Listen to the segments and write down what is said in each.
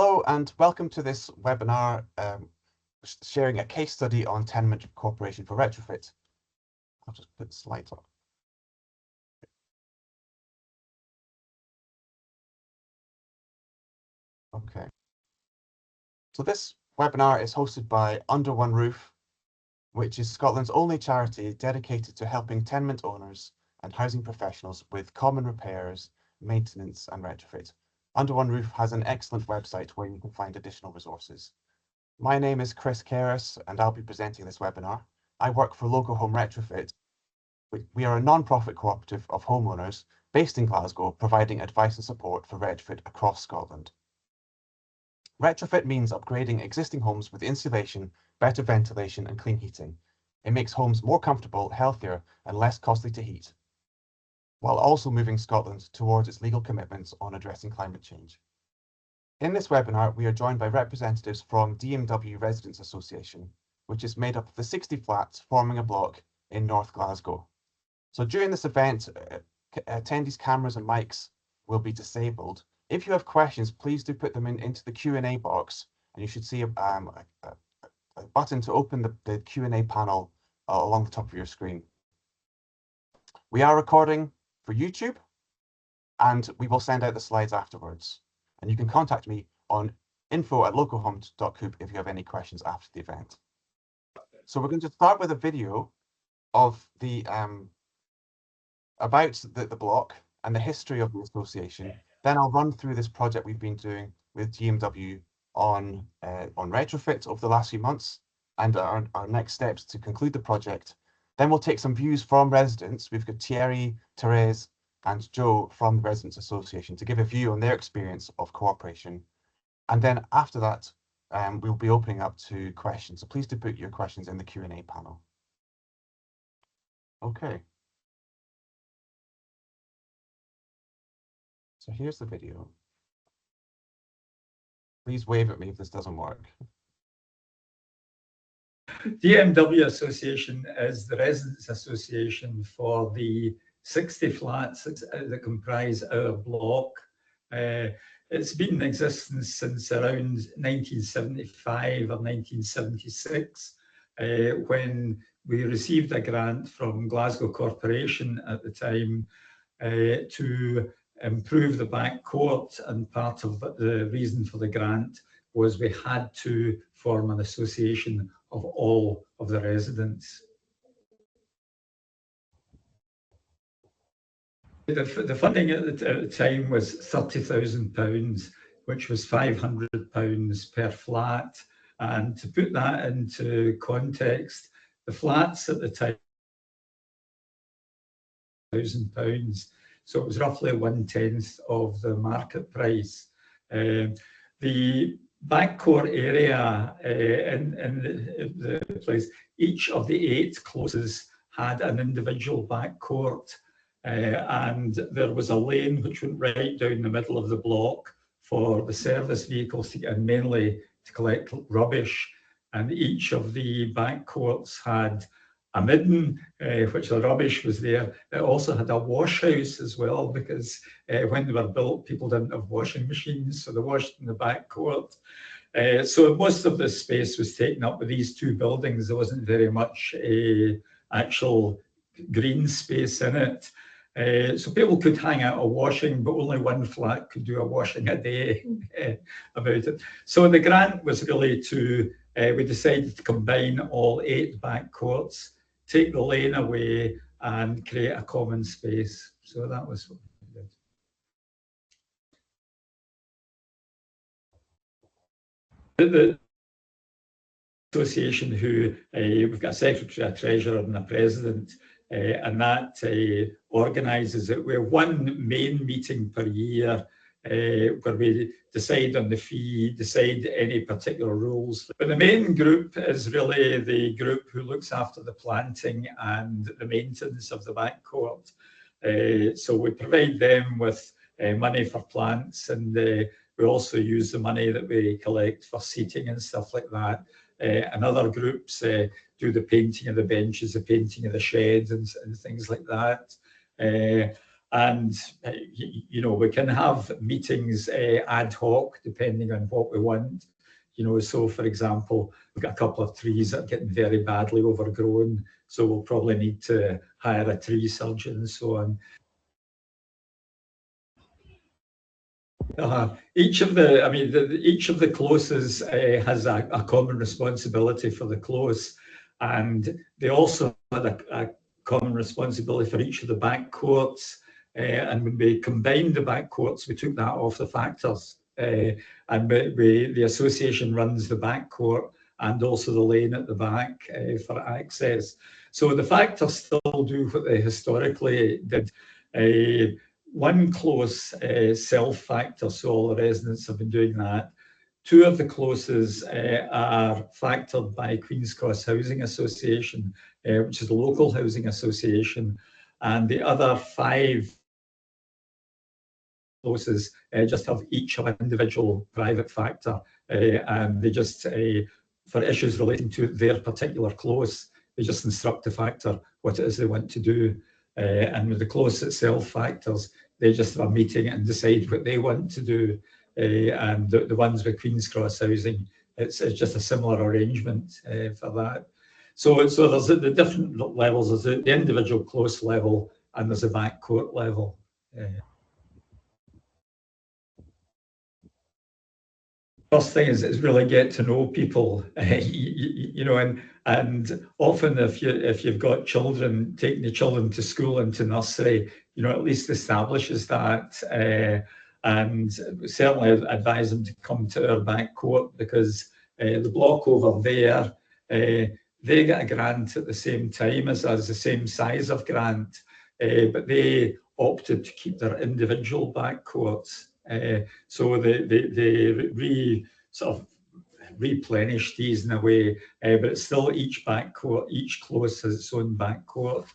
Hello and welcome to this webinar sharing a case study on Tenement Corporation for retrofit. I'll just put the slides up. Okay. So this webinar is hosted by Under One Roof, which is Scotland's only charity dedicated to helping tenement owners and housing professionals with common repairs, maintenance and retrofit. Under One Roof has an excellent website where you can find additional resources. My name is Chris Kerris and I'll be presenting this webinar. I work for Local Home Retrofit. We are a non-profit cooperative of homeowners based in Glasgow, providing advice and support for retrofit across Scotland. Retrofit means upgrading existing homes with insulation, better ventilation and clean heating. It makes homes more comfortable, healthier and less costly to heat, while also moving Scotland towards its legal commitments on addressing climate change. In this webinar, we are joined by representatives from DMW Residents Association, which is made up of the 60 flats forming a block in North Glasgow. So during this event, attendees' cameras and mics will be disabled. If you have questions, please do put them into the Q&A box, and you should see a button to open the Q&A panel along the top of your screen. We are recording for YouTube, and we will send out the slides afterwards. And you can contact me on info@localhomes.coop if you have any questions after the event. So we're going to start with a video of the about the block and the history of the association. Then I'll run through this project we've been doing with GMW on retrofit over the last few months and our next steps to conclude the project. Then we'll take some views from residents. We've got Thierry, Therese and Joe from the Residents Association to give a view on their experience of cooperation. And then after that, we'll be opening up to questions. So please do put your questions in the Q&A panel. Okay. So here's the video. Please wave at me if this doesn't work. DMW Association is the Residents Association for the 60 flats that comprise our block. It's been in existence since around 1975 or 1976, when we received a grant from Glasgow Corporation at the time to improve the back court, and part of the reason for the grant was we had to form an association of all of the residents. The funding at the time was £30,000, which was £500 per flat. And to put that into context, the flats at the time, £1,000. So it was roughly 1/10 of the market price. The backcourt area in the place, each of the 8 closes had an individual backcourt, and there was a lane which went right down the middle of the block for the service vehicles to get in, mainly to collect rubbish. And each of the backcourts had a midden, which the rubbish was there. It also had a wash house as well, because when they were built, people didn't have washing machines, so they washed in the back court. So most of the space was taken up with these 2 buildings. There wasn't very much actual green space in it. So people could hang out a washing, but only one flat could do a washing a day about it. So the grant was really to, we decided to combine all 8 back courts, take the lane away and create a common space. So that was what we did. The association, who we've got a secretary, a treasurer and a president, and that organises it. We have one main meeting per year where we decide on the fee, decide any particular rules. But the main group is really the group who looks after the planting and the maintenance of the back court. So we provide them with money for plants, and we also use the money that we collect for seating and stuff like that. And other groups do the painting of the benches, the painting of the sheds and things like that. And, you know, we can have meetings ad hoc depending on what we want. You know, so for example, we've got a couple of trees that are getting very badly overgrown, so we'll probably need to hire a tree surgeon and so on. Each of the closes has a common responsibility for the close, and they also had a common responsibility for each of the back courts. And when we combined the back courts, we took that off the factors, and the association runs the back court and also the lane at the back for access. So the factors still do what they historically did. One close self-factor, so all the residents have been doing that. Two of the closes are factored by Queen's Cross Housing Association, which is a local housing association, and the other 5 closes just have each an individual private factor, and they just, for issues relating to their particular close, they just instruct the factor what it is they want to do. And with the close itself factors, they just have a meeting and decide what they want to do. And the ones with Queen's Cross Housing, it's just a similar arrangement for that. So there's the different levels. There's the individual close level and there's a back court level. First thing is really get to know people, you know, and often if you've got children, taking the children to school and to nursery, you know, at least establishes that, and certainly advise them to come to our back court, because the block over there, they get a grant at the same time as us, the same size of grant, but they opted to keep their individual back courts. So they sort of replenish these in a way, but it's still each back court, each close has its own back court.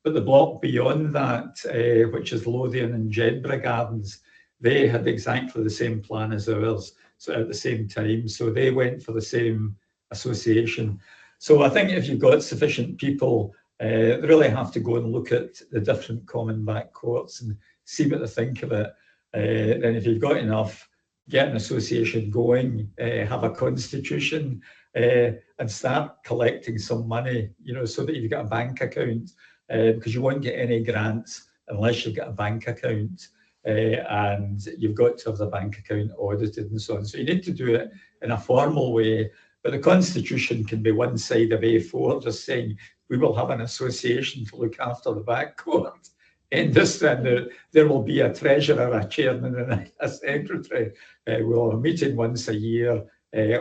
But the block beyond that, which is Lothian and Jedburgh Gardens, they had exactly the same plan as ours, so at the same time. So they went for the same association. So I think if you've got sufficient people, they really have to go and look at the different common back courts and see what they think of it. Then if you've got enough, get an association going, have a constitution, and start collecting some money, you know, so that you've got a bank account, because you won't get any grants unless you've got a bank account, and you've got to have the bank account audited and so on. So you need to do it in a formal way, but the constitution can be one side of A4, just saying we will have an association to look after the back court. In this, then there will be a treasurer, a chairman, and a secretary. We'll have a meeting once a year,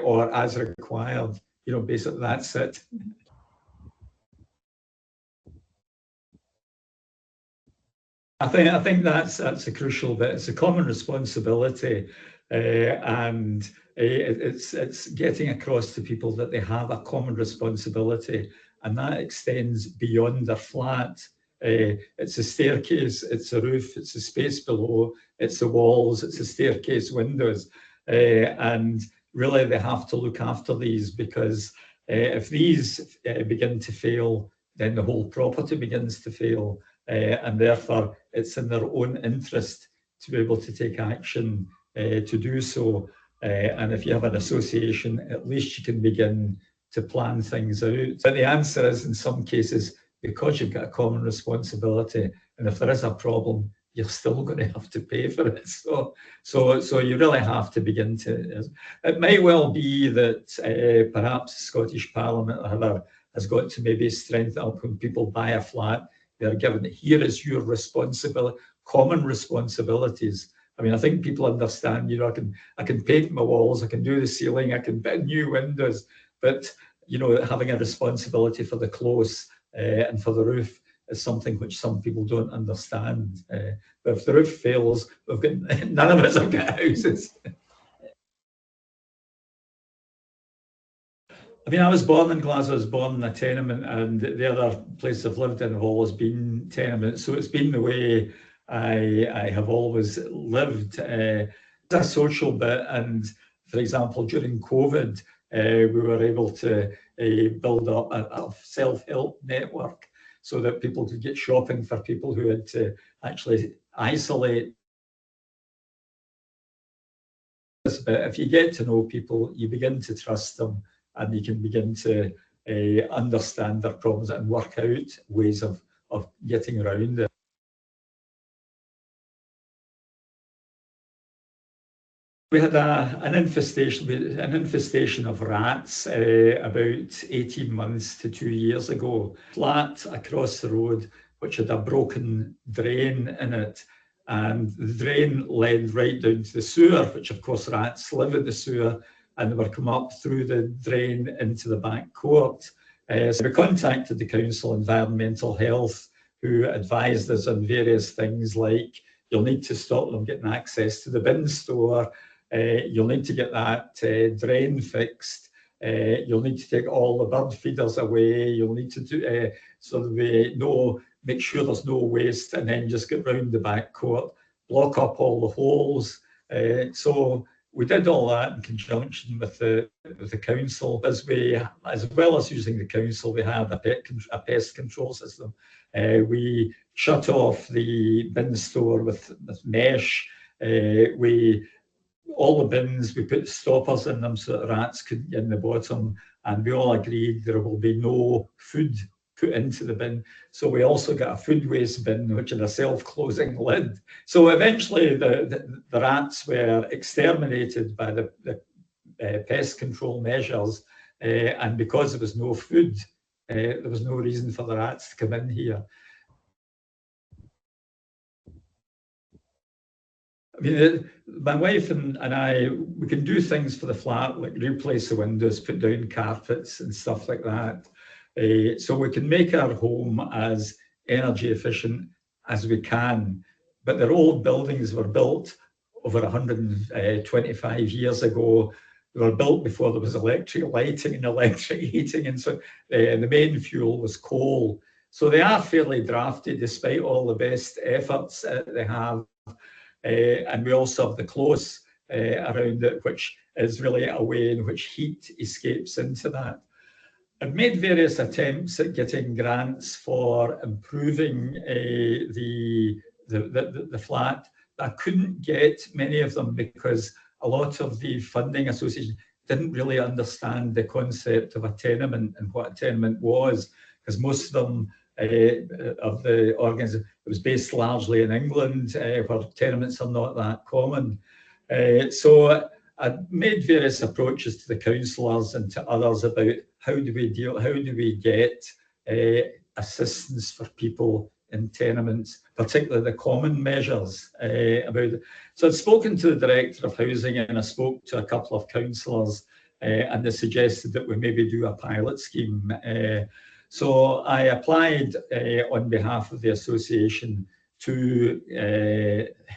or as required. You know, basically that's it. I think that's a crucial bit. It's a common responsibility, and it's getting across to people that they have a common responsibility, and that extends beyond their flat. It's a staircase, it's a roof, it's a space below, it's the walls, it's the staircase windows, and really they have to look after these, because if these begin to fail, then the whole property begins to fail, and therefore it's in their own interest to be able to take action to do so. And if you have an association, at least you can begin to plan things out. But the answer is, in some cases, because you've got a common responsibility, and if there is a problem, you're still going to have to pay for it. So you really have to begin to. It might well be that perhaps Scottish Parliament has got to maybe strengthen up when people buy a flat. They're given, here is your responsibility, common responsibilities. I mean, I think people understand, you know, I can paint my walls, I can do the ceiling, I can put new windows, but, you know, having a responsibility for the close and for the roof is something which some people don't understand. But if the roof fails, we've got, none of us have got houses. I mean, I was born in Glasgow, I was born in a tenement, and the other place I've lived in have always been tenements. So it's been the way I have always lived. It's a social bit, and for example, during COVID, we were able to build up a self-help network. so that people could get shopping for people who had to actually isolate. But if you get to know people, you begin to trust them, and you can begin to understand their problems and work out ways of getting around it. We had an infestation of rats about 18 months to 2 years ago. Flat across the road, which had a broken drain in it, and the drain led right down to the sewer, which of course rats live in the sewer, and they were come up through the drain into the back court. So we contacted the Council Environmental Health, who advised us on various things like you'll need to stop them getting access to the bin store, you'll need to get that drain fixed, you'll need to take all the bird feeders away, you'll need to do so that we make sure there's no waste, and then just get round the back court, block up all the holes. So we did all that in conjunction with the council. As well as using the council, we had a pest control system. We shut off the bin store with mesh. All the bins, we put stoppers in them so that rats couldn't get in the bottom, and we all agreed there will be no food put into the bin. So we also got a food waste bin, which had a self-closing lid. So eventually the rats were exterminated by the pest control measures, and because there was no food, there was no reason for the rats to come in here. I mean, my wife and I, we can do things for the flat, like replace the windows, put down carpets and stuff like that. So we can make our home as energy efficient as we can. But their old buildings were built over 125 years ago. They were built before there was electric lighting and electric heating, and so the main fuel was coal. So they are fairly drafty, despite all the best efforts they have. And we also have the close around it, which is really a way in which heat escapes into that. I've made various attempts at getting grants for improving the flat. I couldn't get many of them because a lot of the funding associations didn't really understand the concept of a tenement and what a tenement was, because most of them of the organization, it was based largely in England, where tenements are not that common. So I made various approaches to the councillors and to others about how do we get assistance for people in tenements, particularly the common measures about it. So I'd spoken to the Director of Housing, and I spoke to a couple of councillors, and they suggested that we maybe do a pilot scheme. So I applied on behalf of the association to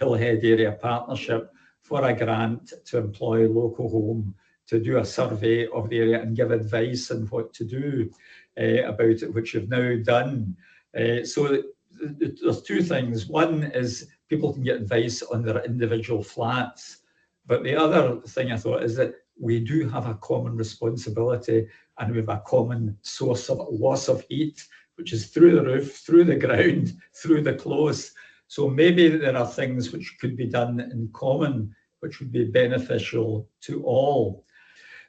Hillhead Area Partnership for a grant to employ Local Home to do a survey of the area and give advice on what to do about it, which we've now done. So there's two things. One is people can get advice on their individual flats, but the other thing I thought is that we do have a common responsibility, and we have a common source of loss of heat, which is through the roof, through the ground, through the close. So maybe there are things which could be done in common, which would be beneficial to all.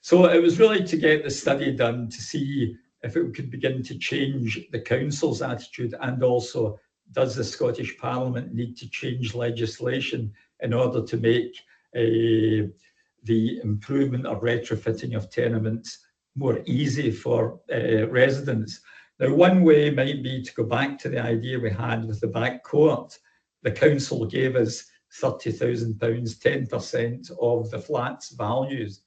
So it was really to get the study done to see if it could begin to change the council's attitude, and also does the Scottish Parliament need to change legislation in order to make the improvement or retrofitting of tenements more easy for residents. Now, one way might be to go back to the idea we had with the back court. The council gave us £30,000, 10% of the flat's values,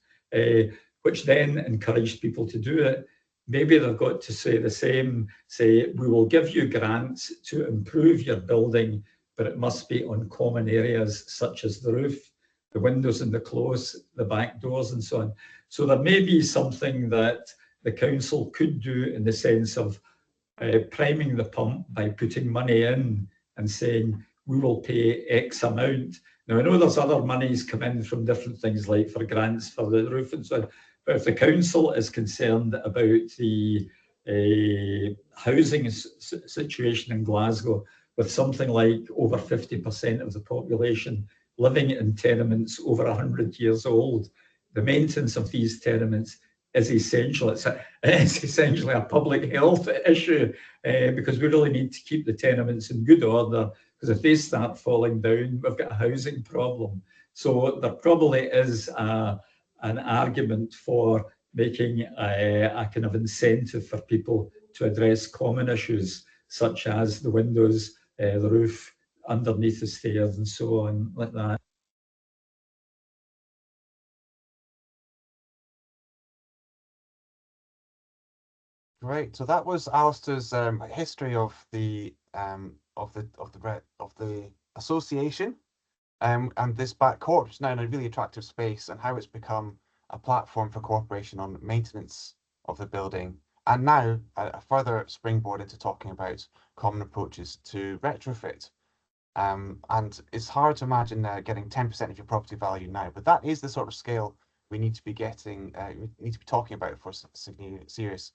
which then encouraged people to do it. Maybe they've got to say the same, say, we will give you grants to improve your building, but it must be on common areas such as the roof, the windows and the close, the back doors and so on. So there may be something that the council could do in the sense of priming the pump by putting money in and saying, we will pay X amount. Now, I know there's other monies come in from different things, like for grants for the roof and so on, but if the council is concerned about the housing situation in Glasgow, with something like over 50% of the population living in tenements over 100 years old. The maintenance of these tenements is essential. It's essentially a public health issue because we really need to keep the tenements in good order, because if they start falling down, we've got a housing problem. So there probably is an argument for making a kind of incentive for people to address common issues such as the windows, the roof, underneath the stairs, and so on, like that. Great. So that was Alistair's history of the association and this back court, which is now in a really attractive space, and how it's become a platform for cooperation on maintenance of the building, and now a further springboard into talking about common approaches to retrofit. And it's hard to imagine getting 10% of your property value now, but that is the sort of scale we need to be getting, we need to be talking about for serious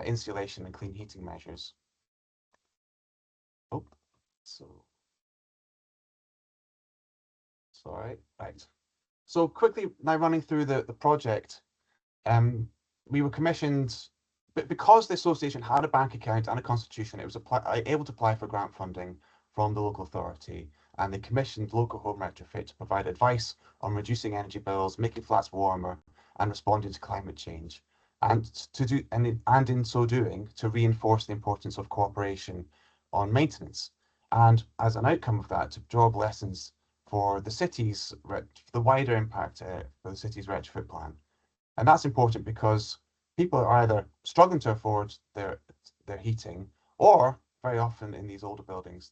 insulation and clean heating measures. Oh, so sorry, right. So quickly now running through the project, we were commissioned, but because the association had a bank account and a constitution, it was able to apply for grant funding from the local authority, and they commissioned local home retrofit to provide advice on reducing energy bills, making flats warmer, and responding to climate change, and in so doing to reinforce the importance of cooperation on maintenance, and as an outcome of that, to draw lessons for the wider impact for the city's retrofit plan. And that's important because people are either struggling to afford their heating, or very often in these older buildings,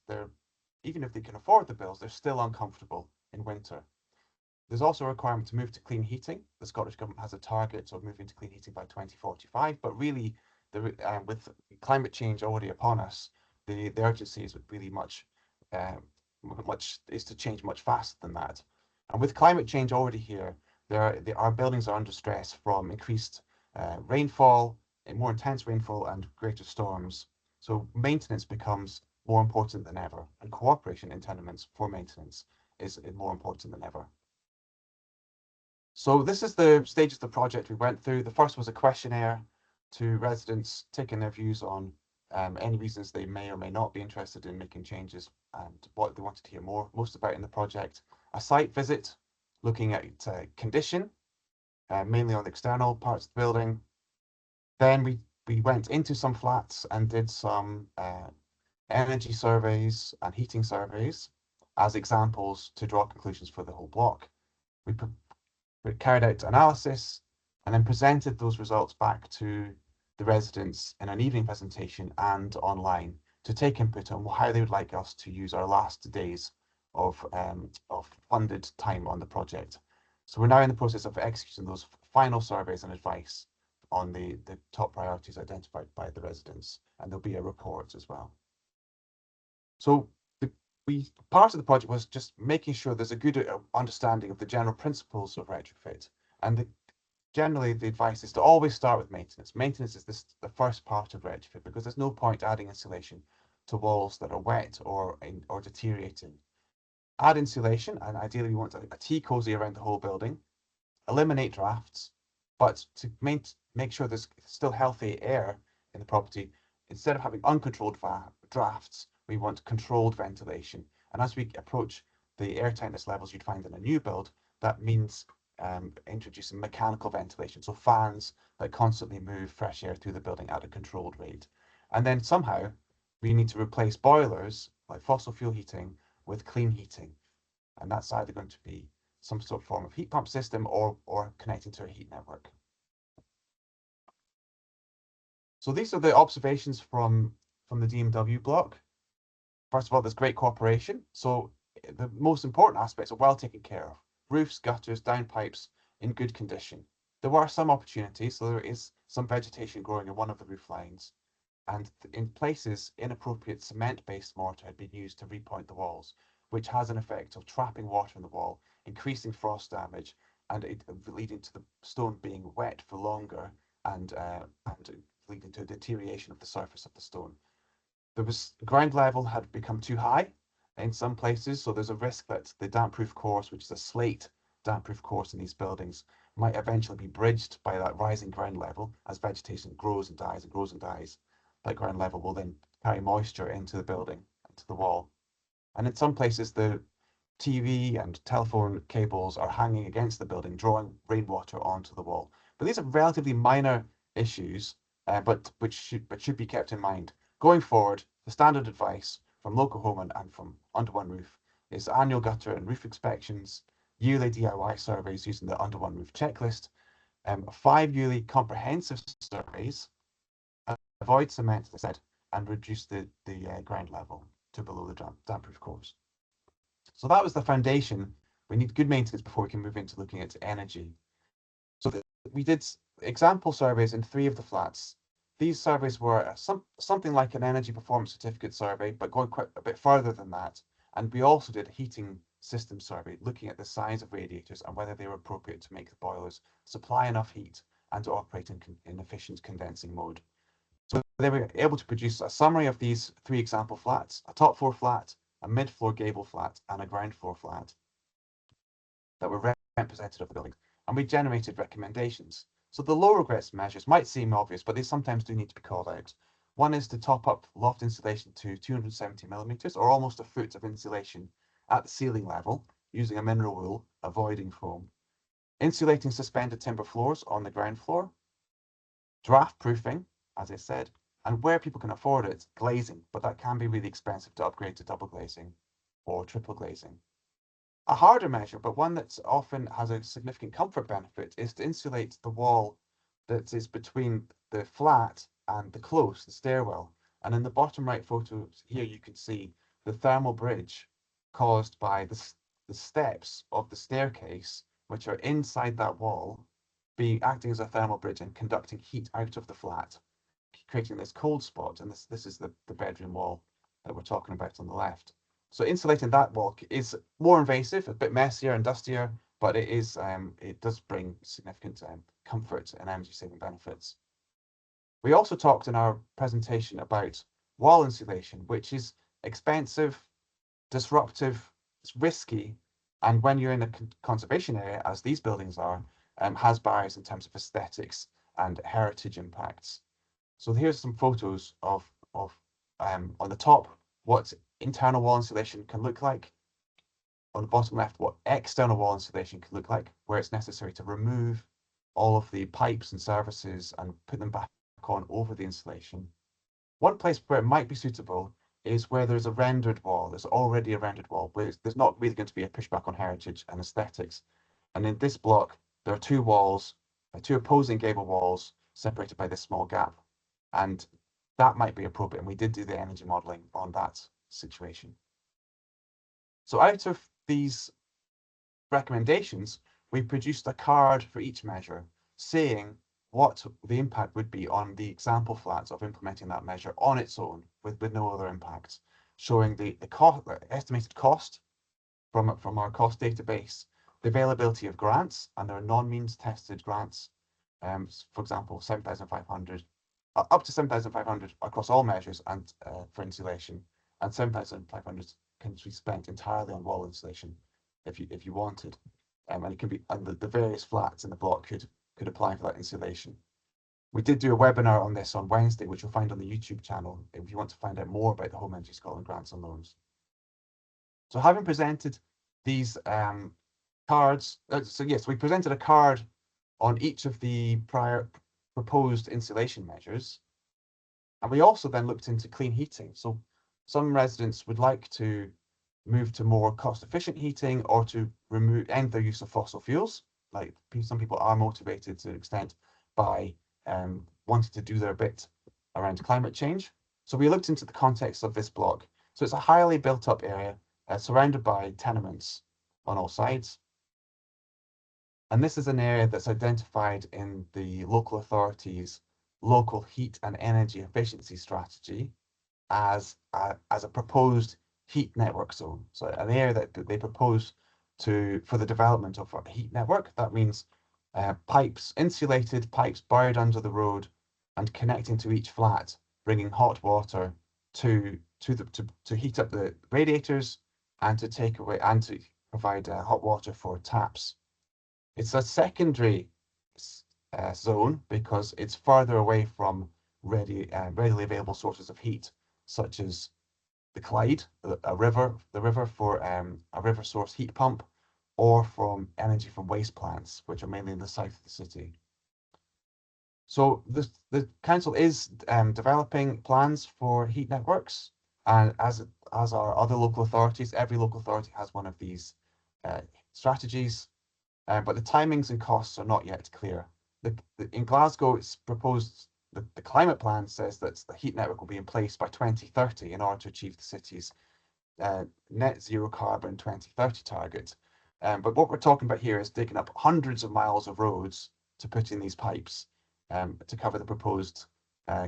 even if they can afford the bills, they're still uncomfortable in winter. There's also a requirement to move to clean heating. The Scottish Government has a target of moving to clean heating by 2045, but really, with climate change already upon us, the urgency is really is to change much faster than that. And with climate change already here, our buildings are under stress from increased rainfall, more intense rainfall, and greater storms. So maintenance becomes more important than ever, and cooperation in tenements for maintenance is more important than ever. So this is the stages of the project we went through. The first was a questionnaire to residents, taking their views on any reasons they may or may not be interested in making changes and what they wanted to hear most about in the project. A site visit, looking at condition, mainly on the external parts of the building. Then we went into some flats and did some energy surveys and heating surveys as examples to draw conclusions for the whole block. We carried out analysis and then presented those results back to the residents in an evening presentation and online to take input on how they would like us to use our last days of funded time on the project. So we're now in the process of executing those final surveys and advice on the top priorities identified by the residents, and there'll be a report as well. So part of the project was just making sure there's a good understanding of the general principles of retrofit, and generally the advice is to always start with maintenance. Maintenance is the first part of retrofit, because there's no point adding insulation to walls that are wet or deteriorating. Add insulation, and ideally we want a tea cozy around the whole building. Eliminate drafts, but to make sure there's still healthy air in the property, instead of having uncontrolled drafts, we want controlled ventilation. And as we approach the air tightness levels you'd find in a new build, that means introducing mechanical ventilation, so fans that constantly move fresh air through the building at a controlled rate. And then somehow we need to replace boilers like fossil fuel heating with clean heating. And that's either going to be some sort of form of heat pump system or connecting to a heat network. So these are the observations from the DMW block. First of all, there's great cooperation. So the most important aspects are well taken care of. Roofs, gutters, downpipes in good condition. There were some opportunities, so there is some vegetation growing in one of the roof lines. And in places, inappropriate cement-based mortar had been used to repoint the walls, which has an effect of trapping water in the wall, increasing frost damage, and leading to the stone being wet for longer and leading to a deterioration of the surface of the stone. The ground level had become too high in some places, so there's a risk that the damp-proof course, which is a slate damp-proof course in these buildings, might eventually be bridged by that rising ground level as vegetation grows and dies and grows and dies. That ground level will then carry moisture into the building, into the wall. And in some places, the TV and telephone cables are hanging against the building, drawing rainwater onto the wall. But these are relatively minor issues, but which should be kept in mind. Going forward, the standard advice from local homeowners and from Under One Roof is annual gutter and roof inspections, yearly DIY surveys using the Under One Roof checklist, 5 yearly comprehensive surveys, avoid cement, as I said, and reduce the ground level to below the damp-proof course. So that was the foundation. We need good maintenance before we can move into looking at energy. So we did example surveys in 3 of the flats. These surveys were something like an energy performance certificate survey, but going quite a bit further than that. And we also did a heating system survey, looking at the size of radiators and whether they were appropriate to make the boilers supply enough heat and to operate in efficient condensing mode. So they were able to produce a summary of these 3 example flats: a top floor flat, a mid-floor gable flat, and a ground floor flat that were representative of the building. And we generated recommendations. So the low regrets measures might seem obvious, but they sometimes do need to be called out. One is to top up loft insulation to 270 millimeters, or almost a foot of insulation at the ceiling level, using a mineral wool, avoiding foam. Insulating suspended timber floors on the ground floor. Draft proofing, as I said, and where people can afford it, glazing, but that can be really expensive to upgrade to double glazing or triple glazing. A harder measure, but one that often has a significant comfort benefit, is to insulate the wall that is between the flat and the close, the stairwell. And in the bottom right photo here, you can see the thermal bridge caused by the steps of the staircase, which are inside that wall, acting as a thermal bridge and conducting heat out of the flat, creating this cold spot. And this is the bedroom wall that we're talking about on the left. So insulating that wall is more invasive, a bit messier and dustier, but it does bring significant comfort and energy saving benefits. We also talked in our presentation about wall insulation, which is expensive, disruptive, it's risky, and when you're in a conservation area, as these buildings are, has barriers in terms of aesthetics and heritage impacts. So here's some photos of on the top what internal wall insulation can look like. On the bottom left, what external wall insulation can look like, where it's necessary to remove all of the pipes and services and put them back on over the insulation. One place where it might be suitable is where there's a rendered wall. There's already a rendered wall, where there's not really going to be a pushback on heritage and aesthetics. And in this block, there are 2 walls, 2 opposing gable walls separated by this small gap. And that might be appropriate. And we did do the energy modeling on that situation. So out of these recommendations, we produced a card for each measure, saying what the impact would be on the example flats of implementing that measure on its own with no other impacts, showing the estimated cost from our cost database, the availability of grants, and there are non-means tested grants, for example, 7,500, up to 7,500 across all measures and for insulation, and 7,500 can be spent entirely on wall insulation if you wanted, and it can be, and the various flats in the block could apply for that insulation. We did do a webinar on this on Wednesday, which you'll find on the YouTube channel if you want to find out more about the Home Energy Scotland grants and loans. So having presented these cards, so yes, we presented a card on each of the prior proposed insulation measures. And we also then looked into clean heating. So some residents would like to move to more cost-efficient heating or to end their use of fossil fuels. Like some people are motivated to an extent by wanting to do their bit around climate change. So we looked into the context of this block. So it's a highly built-up area surrounded by tenements on all sides. And this is an area that's identified in the local authority's local heat and energy efficiency strategy as a proposed heat network zone. So an area that they propose for the development of a heat network. That means pipes, insulated pipes buried under the road and connecting to each flat, bringing hot water to heat up the radiators and to take away and to provide hot water for taps. It's a secondary zone because it's further away from readily available sources of heat, such as the Clyde, the river for a river source heat pump, or from energy from waste plants, which are mainly in the south of the city. So the council is developing plans for heat networks, and as are other local authorities. Every local authority has one of these strategies, but the timings and costs are not yet clear. In Glasgow, it's proposed the climate plan says that the heat network will be in place by 2030 in order to achieve the city's net zero carbon 2030 target. But what we're talking about here is digging up hundreds of miles of roads to put in these pipes to cover the proposed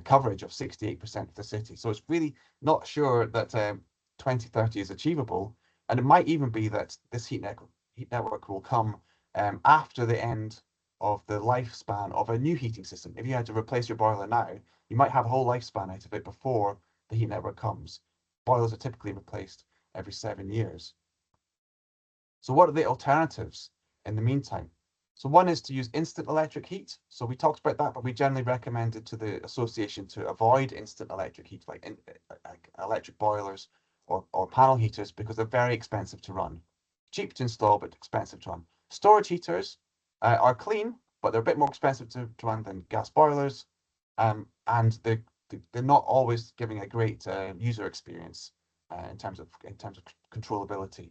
coverage of 68% of the city. So it's really not sure that 2030 is achievable. And it might even be that this heat network will come after the end of the lifespan of a new heating system. If you had to replace your boiler now, you might have a whole lifespan out of it before the heat network comes. Boilers are typically replaced every 7 years. So what are the alternatives in the meantime? So one is to use instant electric heat. So we talked about that, but we generally recommended to the association to avoid instant electric heat, like electric boilers or panel heaters, because they're very expensive to run. Cheap to install, but expensive to run. Storage heaters are clean, but they're a bit more expensive to run than gas boilers, and they're not always giving a great user experience in terms of controllability.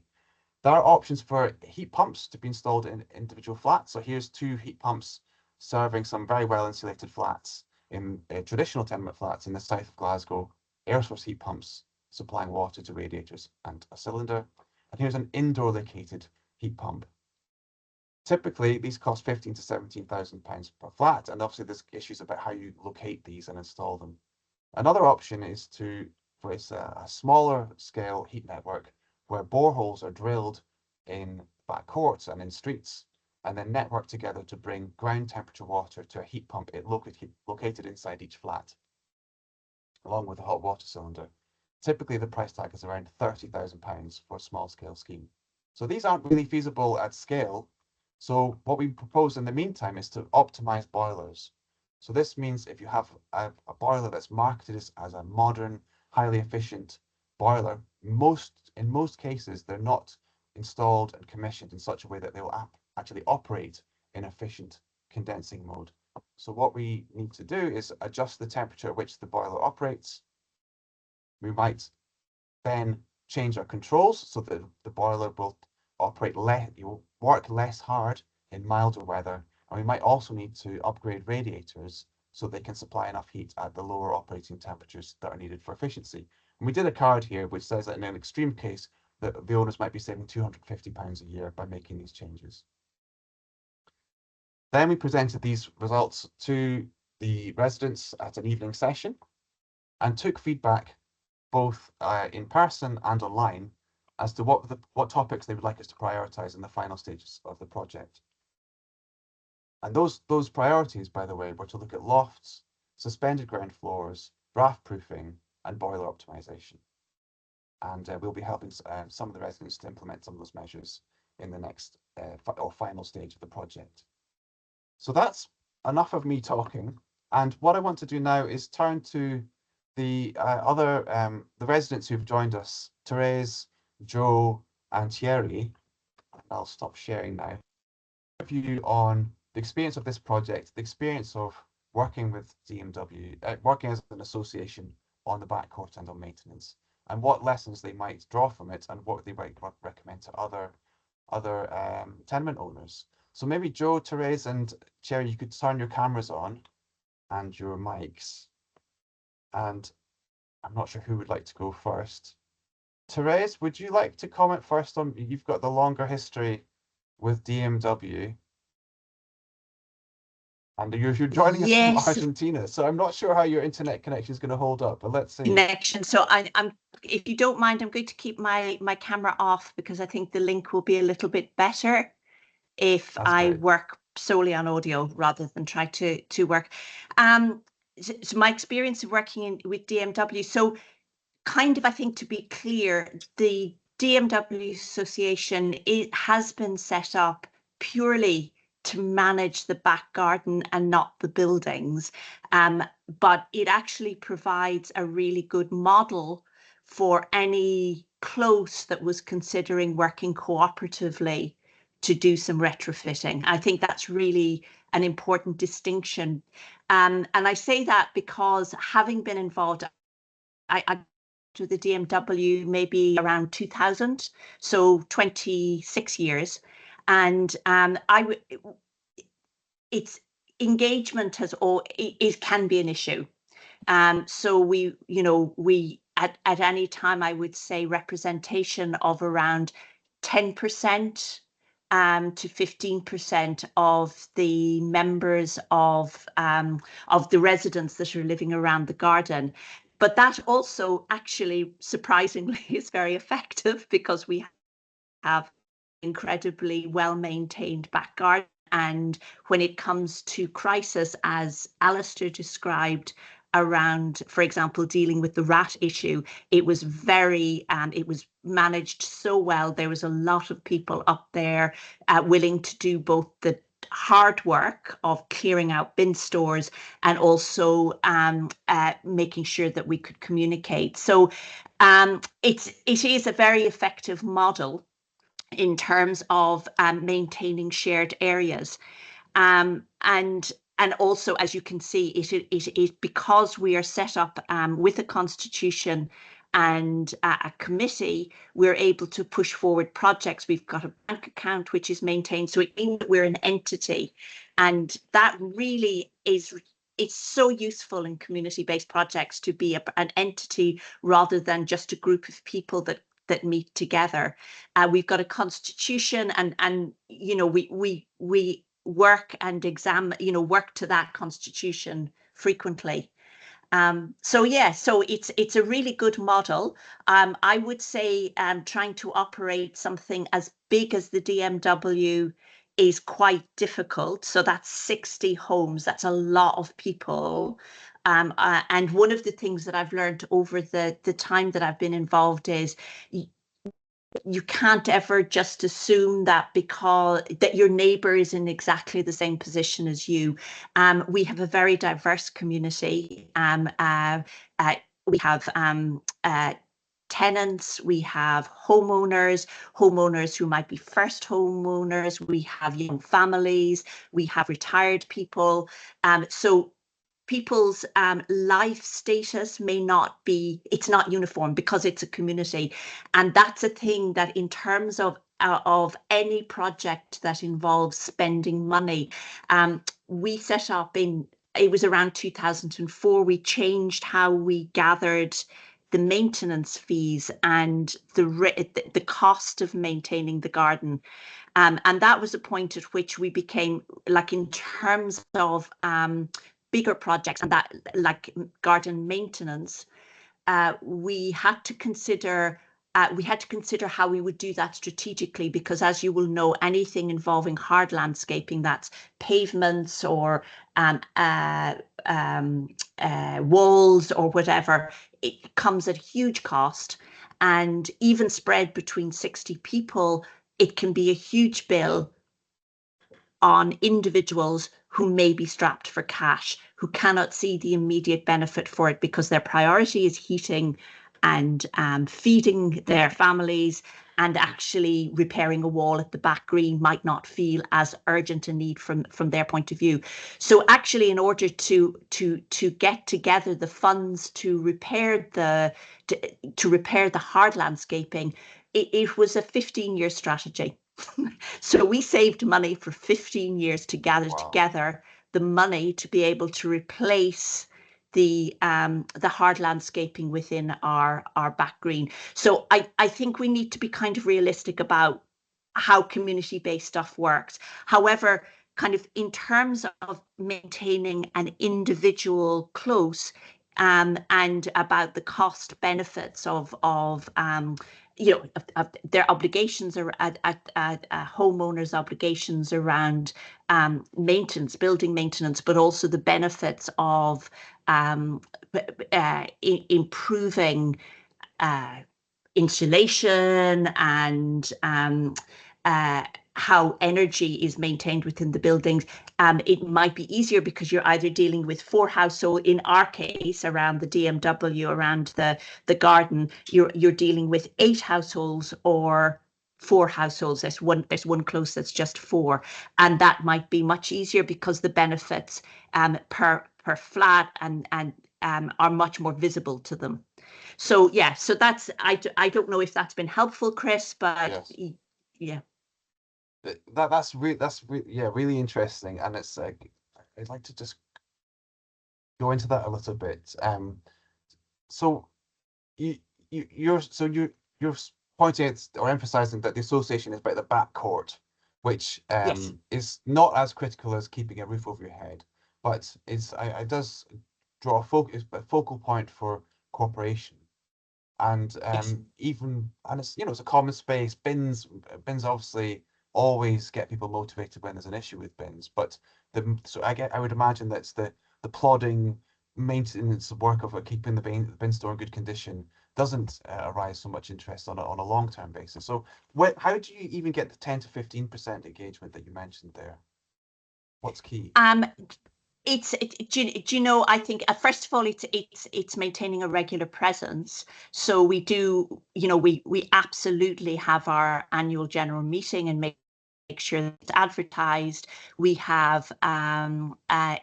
There are options for heat pumps to be installed in individual flats. So here's 2 heat pumps serving some very well insulated flats in traditional tenement flats in the south of Glasgow. Air source heat pumps supplying water to radiators and a cylinder. And here's an indoor located heat pump. Typically, these cost £15,000 to £17,000 per flat, and obviously there's issues about how you locate these and install them. Another option is for a smaller scale heat network where boreholes are drilled in back courts and in streets, and then networked together to bring ground temperature water to a heat pump located inside each flat, along with a hot water cylinder. Typically, the price tag is around £30,000 for a small scale scheme. So these aren't really feasible at scale. So what we propose in the meantime is to optimize boilers. So this means if you have a boiler that's marketed as a modern, highly efficient boiler, in most cases, they're not installed and commissioned in such a way that they will actually operate in efficient condensing mode. So what we need to do is adjust the temperature at which the boiler operates. We might then change our controls so that the boiler will work less hard in milder weather. And we might also need to upgrade radiators so they can supply enough heat at the lower operating temperatures that are needed for efficiency. And we did a card here which says that in an extreme case, that the owners might be saving £250 a year by making these changes. Then we presented these results to the residents at an evening session and took feedback both in person and online as to what topics they would like us to prioritize in the final stages of the project. And those priorities, by the way, were to look at lofts, suspended ground floors, draft proofing, and boiler optimization. And we'll be helping some of the residents to implement some of those measures in the next or final stage of the project. So that's enough of me talking. And what I want to do now is turn to the the residents who've joined us, Therese, Joe, and Thierry. I'll stop sharing now. A view on the experience of this project, the experience of working with DMW, working as an association on the backcourt and on maintenance, and what lessons they might draw from it, and what they might recommend to other tenement owners. So maybe Joe, Therese, and Thierry, you could turn your cameras on and your mics. And I'm not sure who would like to go first. Therese, would you like to comment first on, you've got the longer history with DMW. And you're joining us from Argentina, so I'm not sure how your internet connection is going to hold up, but let's see. Connection. So I'm, if you don't mind, I'm going to keep my camera off because I think the link will be a little bit better if I work solely on audio rather than try to work. so my experience of working with DMW, so kind of, I think, to be clear, the DMW Association, it has been set up purely to manage the back garden and not the buildings. But it actually provides a really good model for any close that was considering working cooperatively to do some retrofitting. I think that's really an important distinction. And I say that because having been involved, I to the DMW maybe around 2000, so 26 years. And it's engagement can be an issue. So we at any time, I would say representation of around 10% to 15% of the members of the residents that are living around the garden. But that also actually surprisingly is very effective, because we have incredibly well-maintained back garden. And when it comes to crisis, as Alistair described, around, for example, dealing with the rat issue, it was it was managed so well. There was a lot of people up there willing to do both the hard work of clearing out bin stores and also making sure that we could communicate. So it is a very effective model in terms of maintaining shared areas. And also, as you can see, it because we are set up with a constitution and a committee, we're able to push forward projects. We've got a bank account which is maintained, so it means that we're an entity, and that really is. It's so useful in community-based projects to be an entity rather than just a group of people that meet together. We've got a constitution, and we work and work to that constitution frequently. So it's a really good model. I would say trying to operate something as big as the DMW is quite difficult. So that's 60 homes. That's a lot of people. And one of the things that I've learned over the time that I've been involved is you can't ever just assume that because that your neighbor is in exactly the same position as you. We have a very diverse community. We have tenants, we have homeowners who might be first homeowners, we have young families, we have retired people. So people's life status may not be, it's not uniform because it's a community. And that's a thing that in terms of any project that involves spending money, we set up it was around 2004, we changed how we gathered the maintenance fees and the cost of maintaining the garden. And that was a point at which we became, like, in terms of bigger projects and that, like garden maintenance, we had to consider how we would do that strategically, because as you will know, anything involving hard landscaping, that's pavements or walls or whatever, it comes at huge cost, and even spread between 60 people, it can be a huge bill on individuals who may be strapped for cash, who cannot see the immediate benefit for it because their priority is heating and feeding their families, and actually repairing a wall at the back green might not feel as urgent a need from their point of view. So actually, in order to get together the funds to repair the hard landscaping, it was a 15-year strategy. So we saved money for 15 years to gather together the money to be able to replace the hard landscaping within our back green. So I think we need to be kind of realistic about how community-based stuff works. However, kind of in terms of maintaining an individual close, and about the cost benefits of their obligations are at homeowners' obligations around maintenance, building maintenance, but also the benefits of improving insulation and how energy is maintained within the buildings. It might be easier because you're either dealing with 4 households. In our case, around the DMW, around the garden, you're dealing with 8 households or 4 households. There's one close that's just 4, and that might be much easier because the benefits per flat and are much more visible to them. So yeah, so that's I don't know if that's been helpful, Chris, but Yes. yeah. That's really interesting, and it's like I'd like to just go into that a little bit. So you're pointing out or emphasizing that the association is about the back court, which Yes. is not as critical as keeping a roof over your head, but it does draw a focal point for cooperation. And Yes. it's a common space. Bins obviously always get people motivated when there's an issue with bins, but I would imagine that's the plodding maintenance work of keeping the bin store in good condition doesn't arise so much interest on a long-term basis. So how do you even get the 10 to 15% engagement that you mentioned there? What's key? Do you know, I think first of all it's maintaining a regular presence. So we do, we absolutely have our annual general meeting and make sure that it's advertised. We have a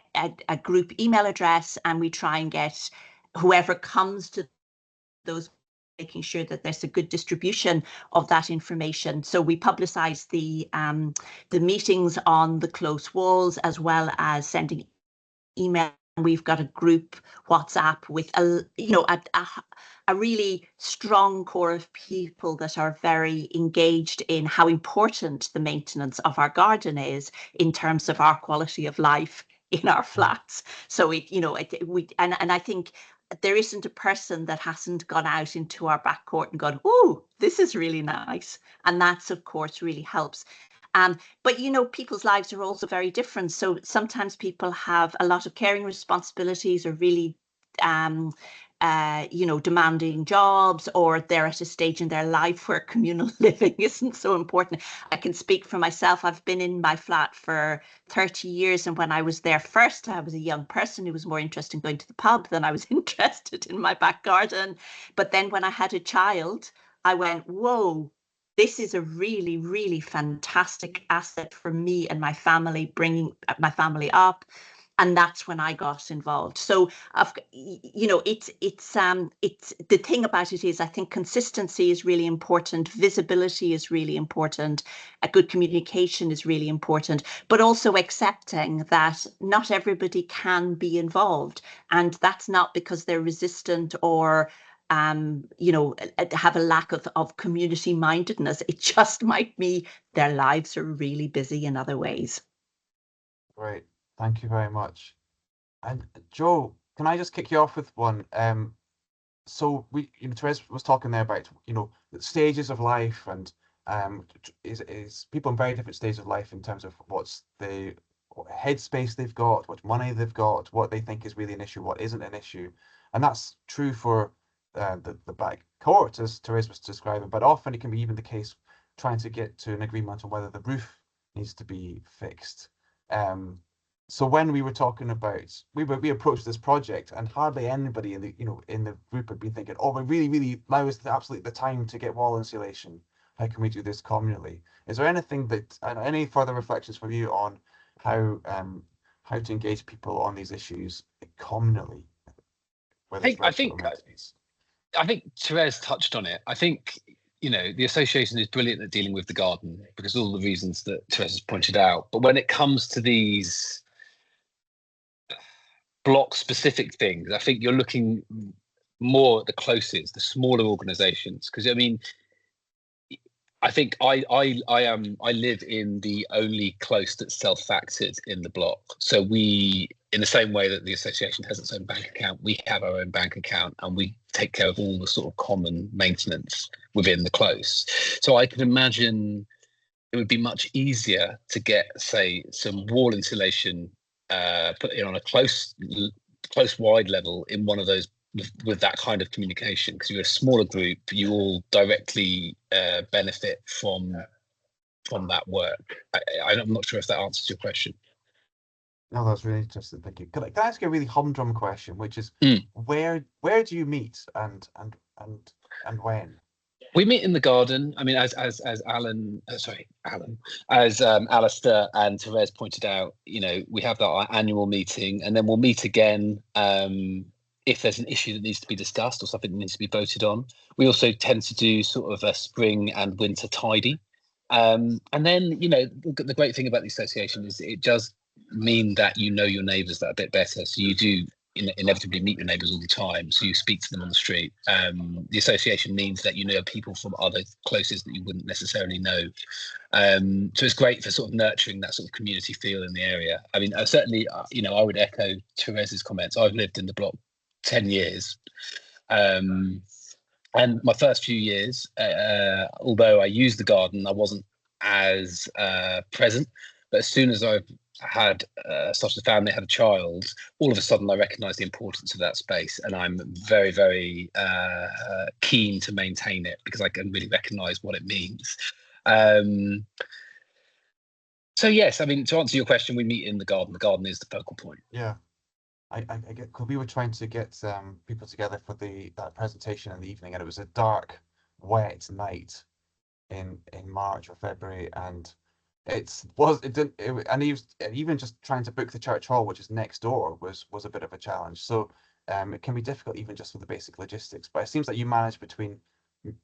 group email address, and we try and get whoever comes to those, making sure that there's a good distribution of that information. So we publicize the meetings on the close walls, as well as sending email. We've got a group WhatsApp with a really strong core of people that are very engaged in how important the maintenance of our garden is in terms of our quality of life in our flats. So I think there isn't a person that hasn't gone out into our back court and gone, "Oh, this is really nice," and that's of course really helps. But people's lives are also very different. So sometimes people have a lot of caring responsibilities, or really demanding jobs, or they're at a stage in their life where communal living isn't so important. I can speak for myself. I've been in my flat for 30 years, and when I was there first, I was a young person who was more interested in going to the pub than I was interested in my back garden. But then when I had a child, I went, whoa, this is a really, really fantastic asset for me and my family, bringing my family up. And that's when I got involved. So, it's the thing about it is, I think consistency is really important. Visibility is really important. A good communication is really important, but also accepting that not everybody can be involved. And that's not because they're resistant or have a lack of community mindedness. It just might be their lives are really busy in other ways. Great, thank you very much. And Joe, can I just kick you off with one? So Therese was talking there about the stages of life, and is people in very different stages of life in terms of what headspace they've got, what money they've got, what they think is really an issue, what isn't an issue, and that's true for the back court, as Therese was describing. But often it can be even the case trying to get to an agreement on whether the roof needs to be fixed. So when we were talking about, we approached this project, and hardly anybody in the group had been thinking, oh, now is absolutely the time to get wall insulation. How can we do this communally? Is there anything any further reflections from you on how to engage people on these issues communally? I think Therese touched on it. I think the association is brilliant at dealing with the garden because of all the reasons that Therese has pointed out. But when it comes to these block specific things, I think you're looking more at the closest, the smaller organizations, because I think I live in the only close that's self-factored in the block. So we in the same way that the association has its own bank account, we have our own bank account, and we take care of all the sort of common maintenance within the close. So I can imagine it would be much easier to get, say, some wall insulation put in on a close wide level in one of those with that kind of communication, because you're a smaller group, you all directly benefit from that work. I'm not sure if that answers your question. No, that's really interesting. Thank you. Can I ask you a really humdrum question, which is Mm. where do you meet and when? We meet in the garden. I mean, as Alistair and Therese pointed out, we have that annual meeting, and then we'll meet again if there's an issue that needs to be discussed or something that needs to be voted on. We also tend to do sort of a spring and winter tidy. And then, the great thing about the association is it does mean that you know your neighbours that a bit better. So you do inevitably meet your neighbours all the time, so you speak to them on the street. The association means that you know people from other closes that you wouldn't necessarily know. So it's great for sort of nurturing that sort of community feel in the area. I mean, certainly, I would echo Therese's comments. I've lived in the block 10 years. And my first few years, although I used the garden, I wasn't as present. But as soon as I've had started a family, had a child, all of a sudden I recognise the importance of that space, and I'm very, very keen to maintain it because I can really recognise what it means. So yes, I mean, to answer your question, we meet in the garden. The garden is the focal point. Yeah, I get, because we were trying to get people together for that presentation in the evening, and it was a dark, wet night in March or February, and even just trying to book the church hall, which is next door, was a bit of a challenge. So it can be difficult even just with the basic logistics. But it seems that you manage between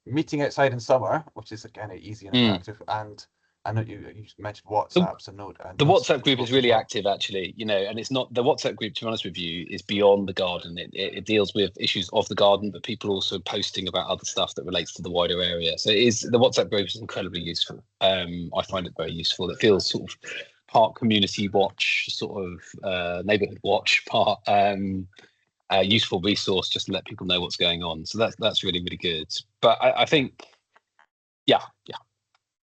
meeting outside in summer, which is kind of easy and attractive, and I know you mentioned WhatsApp, so note. The WhatsApp group is really active, actually, and it's not the WhatsApp group, to be honest with you, is beyond the garden. It deals with issues of the garden, but people also posting about other stuff that relates to the wider area. So the WhatsApp group is incredibly useful. I find it very useful. It feels sort of part community watch, sort of neighborhood watch, part useful resource just to let people know what's going on. So that's really, really good. But I think, yeah.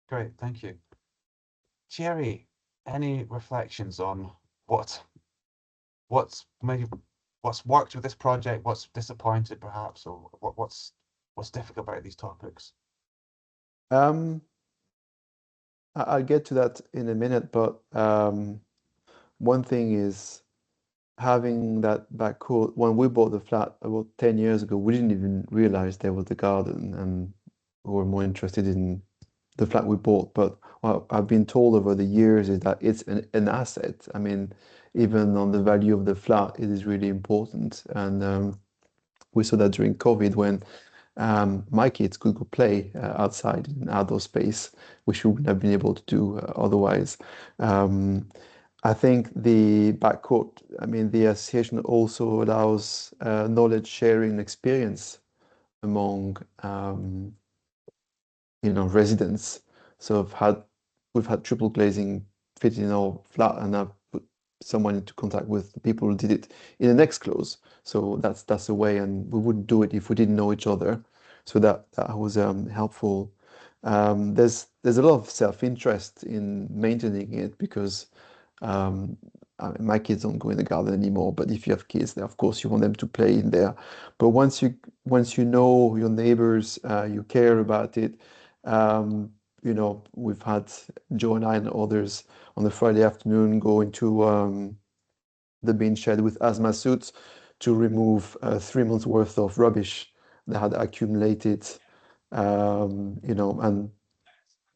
Great, thank you. Jerry, any reflections on what's worked with this project, what's disappointed perhaps, or what's difficult about these topics? I'll get to that in a minute, but one thing is having that back court. When we bought the flat about 10 years ago, we didn't even realize there was a garden, and we were more interested in the flat we bought. But what I've been told over the years is that it's an asset. I mean, even on the value of the flat, it is really important. And we saw that during COVID when my kids could go play outside in outdoor space, which we wouldn't have been able to do otherwise. I think the backcourt, I mean, the association also allows knowledge sharing experience among residents. So we've had triple glazing fitted in our flat, and I've put someone into contact with the people who did it in the next close. So that's a way, and we wouldn't do it if we didn't know each other. So that was helpful. There's a lot of self-interest in maintaining it because my kids don't go in the garden anymore. But if you have kids there, of course you want them to play in there. But once you know your neighbors, you care about it. We've had Joe and I and others on the Friday afternoon go into the bin shed with hazmat suits to remove 3 months worth of rubbish that had accumulated. And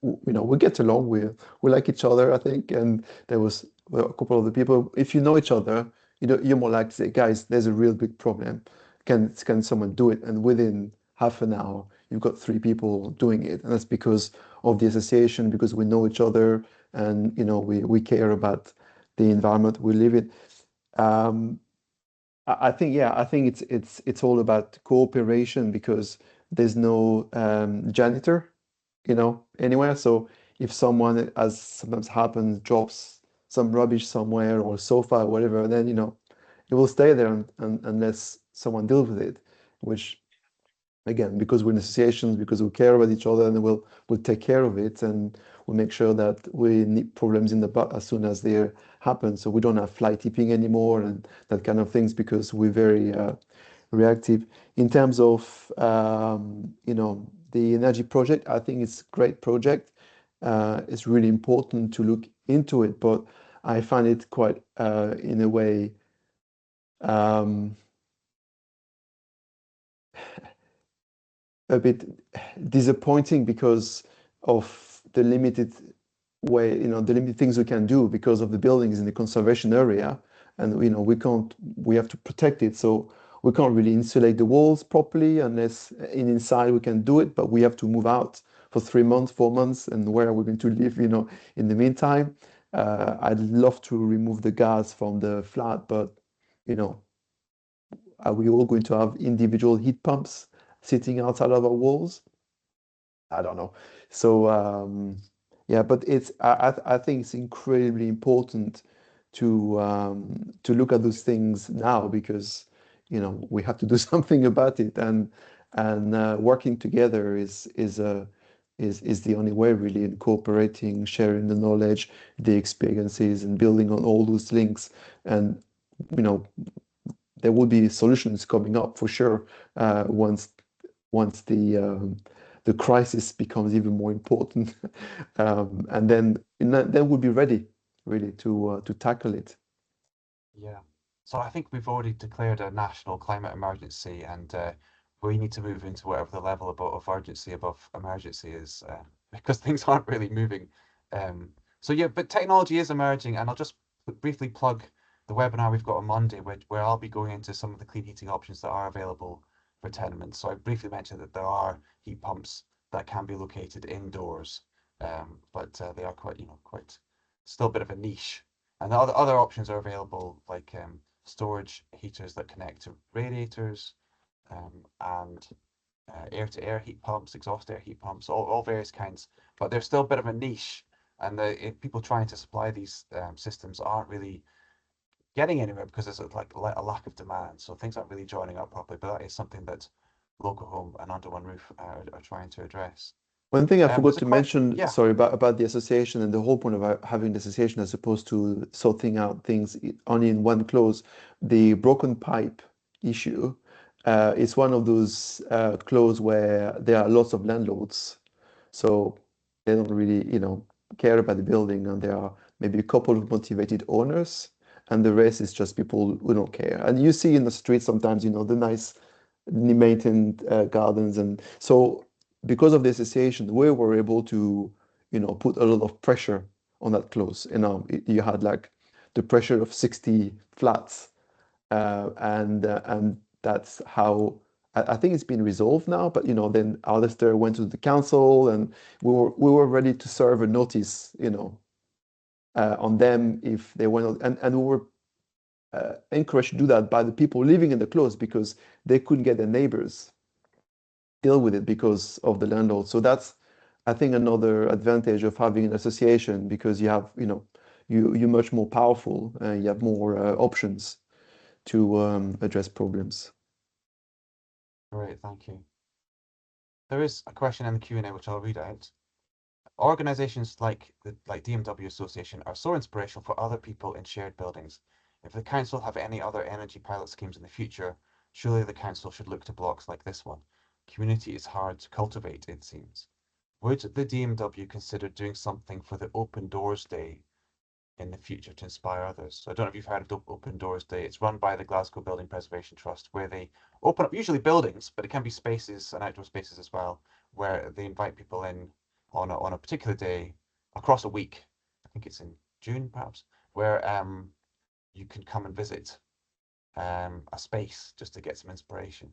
we get along. We like each other, I think. And there was a couple of the people. If you know each other, you're more likely to say, guys, there's a real big problem. Can someone do it? And within half an hour, you've got 3 people doing it, and that's because of the association, because we know each other, and we care about the environment we live in. I think it's all about cooperation, because there's no janitor, anywhere. So if someone, as sometimes happens, drops some rubbish somewhere or a sofa or whatever, and then it will stay there unless someone deals with it, which again, because we're in associations, because we care about each other, and we'll take care of it, and we'll make sure that we nip problems in the butt as soon as they happen, so we don't have fly tipping anymore and that kind of things, because we're very reactive. In terms of the energy project, I think it's a great project. It's really important to look into it, but I find it quite in a way a bit disappointing because of the limited way, the limited things we can do because of the buildings in the conservation area, and we have to protect it, so we can't really insulate the walls properly unless inside we can do it, but we have to move out for 3 months, 4 months, and where are we going to live, in the meantime? I'd love to remove the gas from the flat, but are we all going to have individual heat pumps sitting outside of our walls? I don't know. So yeah, but I think it's incredibly important to look at those things now, because we have to do something about it, and working together is the only way, really, and cooperating, sharing the knowledge, the experiences, and building on all those links. And there will be solutions coming up for sure once the crisis becomes even more important, and then we'll be ready, really, to tackle it. Yeah. So I think we've already declared a national climate emergency, and we need to move into whatever the level of urgency above emergency is, because things aren't really moving. So yeah, but technology is emerging, and I'll just briefly plug the webinar we've got on Monday, where I'll be going into some of the clean heating options that are available for tenements. So I briefly mentioned that there are heat pumps that can be located indoors, but they are quite still a bit of a niche. And the other options are available, like storage heaters that connect to radiators, and air-to-air heat pumps, exhaust air heat pumps, all various kinds. But they're still a bit of a niche, and people trying to supply these systems aren't really getting anywhere because there's like a lack of demand. So things aren't really joining up properly. But that is something that Local Home and Under One Roof are trying to address. One thing I forgot to mention, yeah. sorry, about the association and the whole point of having the association as opposed to sorting out things only in one clause, the broken pipe issue is one of those clauses where there are lots of landlords, so they don't really, care about the building, and there are maybe a couple of motivated owners, and the rest is just people who don't care. And you see in the street sometimes, the nice maintained gardens, and so because of the association, we were able to, put a lot of pressure on that clause. You had like the pressure of 60 flats, and that's how I think it's been resolved now. But then Alistair went to the council, and we were ready to serve a notice, on them if they went, and we were encouraged to do that by the people living in the close, because they couldn't get their neighbors deal with it because of the landlord. So that's, I think, another advantage of having an association, because you have, you're much more powerful, and you have more options to address problems. Great, thank you. There is a question in the Q&A which I'll read out. Organizations like DMW Association are so inspirational for other people in shared buildings. If the council have any other energy pilot schemes in the future, surely the council should look to blocks like this one. Community is hard to cultivate, it seems. Would the DMW consider doing something for the Open Doors Day in the future to inspire others? So I don't know if you've heard of Open Doors Day. It's run by the Glasgow Building Preservation Trust, where they open up usually buildings, but it can be spaces and outdoor spaces as well, where they invite people in on a particular day across a week. I think it's in June perhaps, where you can come and visit a space just to get some inspiration.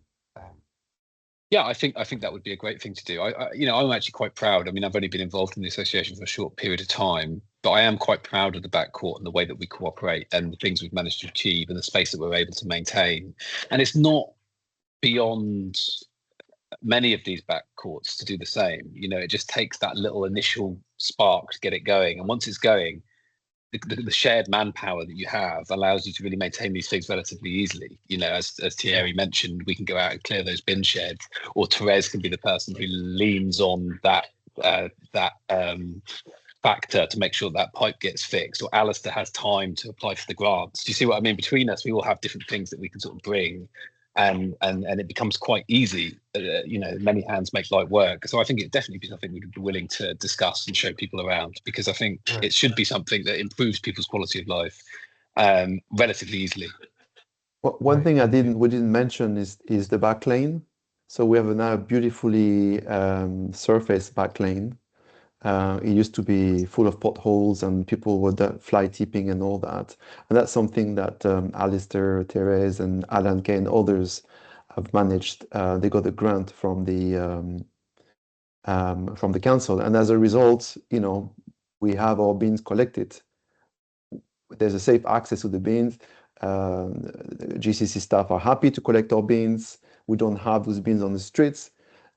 Yeah, I think that would be a great thing to do. I'm actually quite proud. I mean, I've only been involved in the association for a short period of time, but I am quite proud of the back court and the way that we cooperate and the things we've managed to achieve and the space that we're able to maintain. And it's not beyond many of these back courts to do the same. It just takes that little initial spark to get it going. And once it's going, the shared manpower that you have allows you to really maintain these things relatively easily. You know, as Thierry mentioned, we can go out and clear those bin sheds, or Therese can be the person who leans on that factor to make sure that pipe gets fixed, or Alistair has time to apply for the grants. Do you see what I mean? Between us, we all have different things that we can sort of bring, and it becomes quite easy. You know, many hands make light work. So I think it definitely be something we'd be willing to discuss and show people around, because I think it should be something that improves people's quality of life relatively easily. Well, one thing we didn't mention is the back lane. So we have now a beautifully surfaced back lane. It used to be full of potholes and people were fly tipping and all that. And that's something that Alistair, Therese, and Alan Kay and others have managed. They got a grant from the council, and as a result, you know, we have our bins collected. There's a safe access to the bins. GCC staff are happy to collect our bins. We don't have those bins on the streets.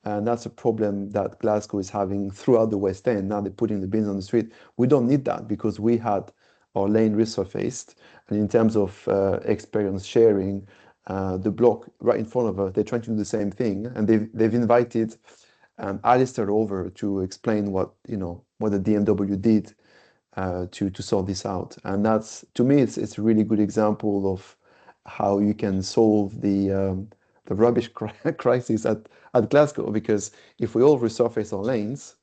And that's a problem that Glasgow is having throughout the West End. Now they're putting the bins on the street. We don't need that because we had our lane resurfaced. And in terms of experience sharing, the block right in front of us, they're trying to do the same thing. And they've invited Alistair over to explain what the DMW did to sort this out. And that's, to me, it's a really good example of how you can solve the rubbish crisis at Glasgow, because if we all resurface our lanes,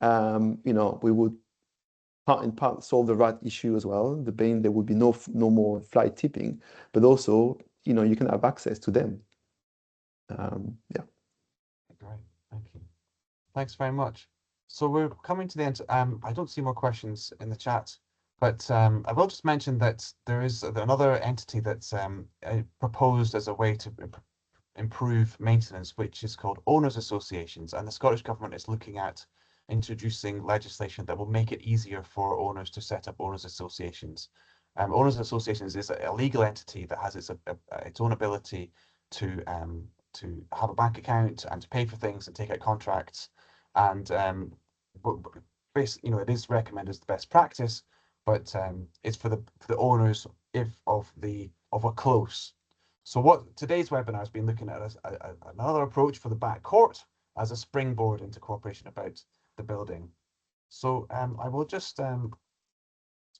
we would part in part solve the rat issue as well. There would be no more fly tipping, but also, you can have access to them. Yeah. Great, thank you. Thanks very much. So we're coming to the end. I don't see more questions in the chat, but I will just mention that there is another entity that's proposed as a way to improve maintenance, which is called owners associations, and the Scottish Government is looking at introducing legislation that will make it easier for owners to set up owners associations. Owners associations is a legal entity that has its own ability to have a bank account and to pay for things and take out contracts, and basically, it is recommended as the best practice, but it's for the owners of a close. So what today's webinar has been looking at is another approach for the back court as a springboard into cooperation about the building. So I will just,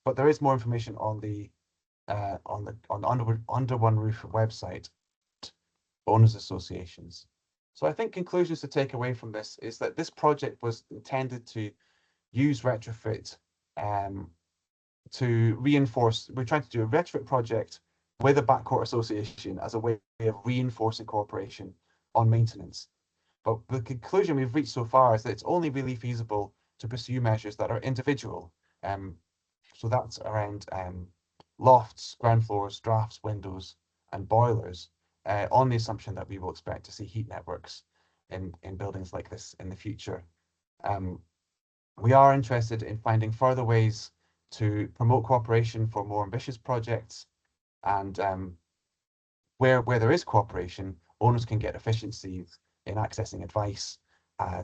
but there is more information on the Under One Roof website, owners associations. So I think conclusions to take away from this is that this project was intended to use retrofit to reinforce. We're trying to do a retrofit project with a backcourt association as a way of reinforcing cooperation on maintenance. But the conclusion we've reached so far is that it's only really feasible to pursue measures that are individual. So that's around lofts, ground floors, drafts, windows, and boilers, on the assumption that we will expect to see heat networks in buildings like this in the future. We are interested in finding further ways to promote cooperation for more ambitious projects, and where there is cooperation, owners can get efficiencies in accessing advice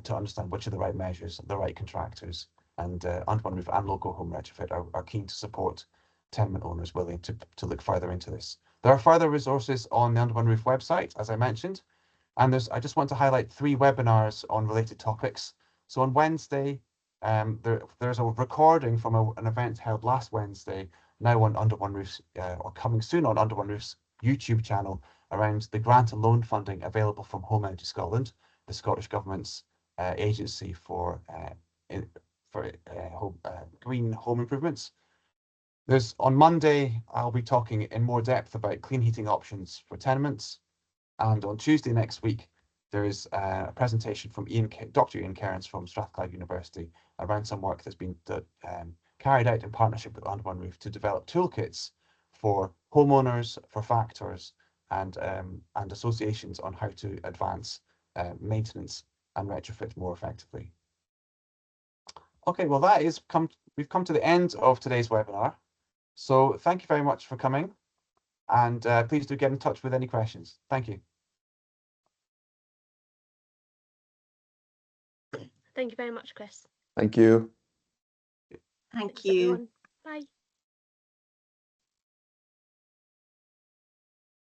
to understand which are the right measures, the right contractors, and Under One Roof and Local Home Retrofit are keen to support tenement owners willing to look further into this. There are further resources on the Under One Roof website, as I mentioned, and I just want to highlight 3 webinars on related topics. So on Wednesday, there's a recording from an event held last Wednesday, now on Under One Roof's, or coming soon on Under One Roof's YouTube channel, around the grant and loan funding available from Home Energy Scotland, the Scottish Government's agency for green home improvements. On Monday, I'll be talking in more depth about clean heating options for tenements. And on Tuesday next week, there is a presentation from Dr. Ian Cairns from Strathclyde University around some work that's been carried out in partnership with Under One Roof to develop toolkits for homeowners, for factors, and associations on how to advance maintenance and retrofit more effectively. Okay, well, we've come to the end of today's webinar. So thank you very much for coming, and please do get in touch with any questions. Thank you. Thank you very much, Chris. Thank you. Thank you. Everyone. Bye.